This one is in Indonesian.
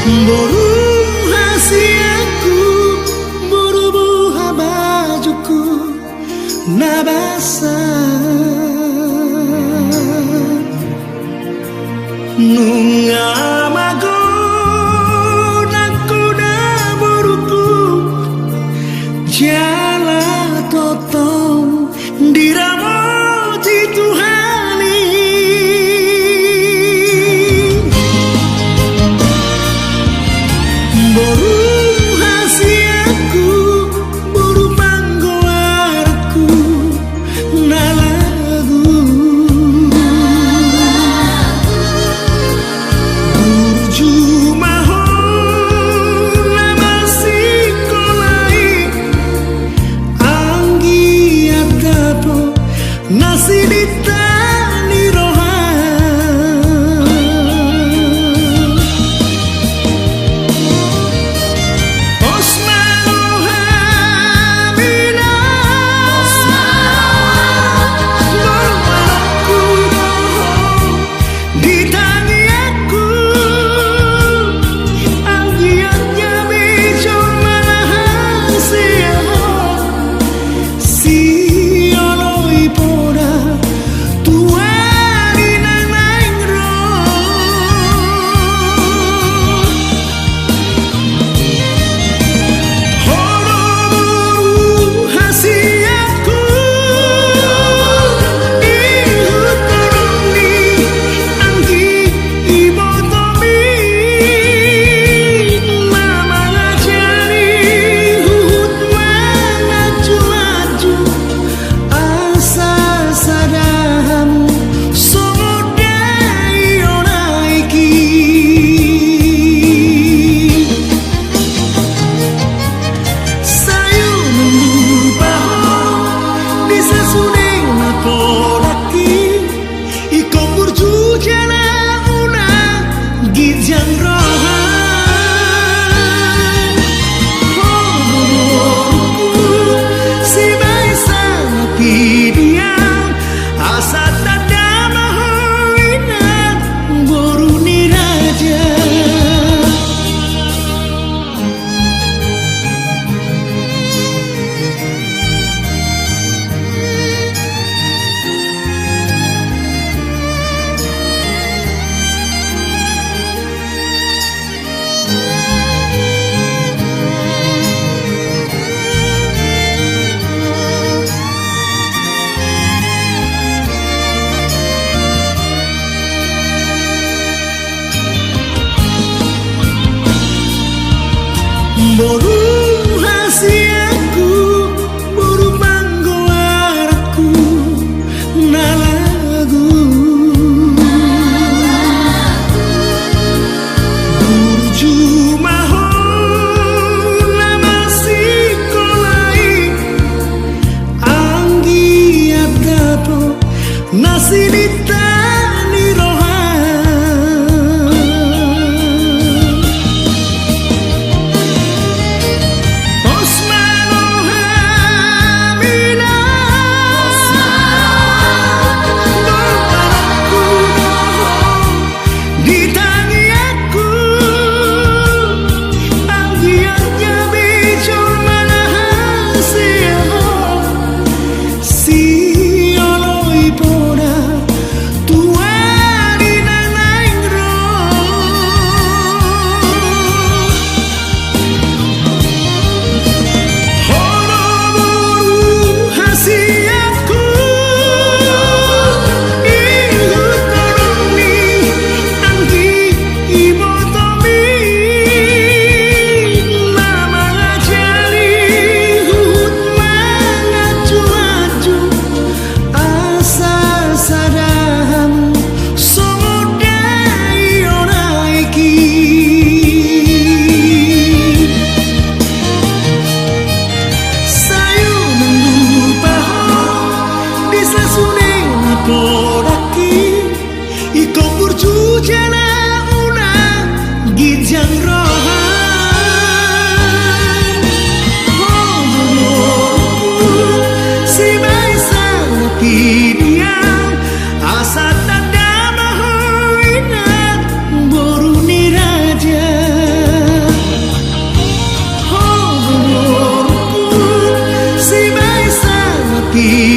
Boru hasiaku, boru buha bajuku nabasa nunga mago nakuda boruku jala totong diramoti Tuhani boru hasiaku boru panggoarku nalagu burju mahon namasi kolai anggi atapo nasi ditani rohan Osman Rohamina Mamaku bohong ditani aku anggiannya bejo malahan si oloi poda tuari nanang ro horo boru hasiaku ihut koroni anggi ibotomi mama ngajari hut mangaju-aju asa sadamu sodai onaiki sayu membaho bisa suneng napodaki iko burju jana una gijang rohan boruku si baisa pidiang asa tada mahoina boru ni raja hati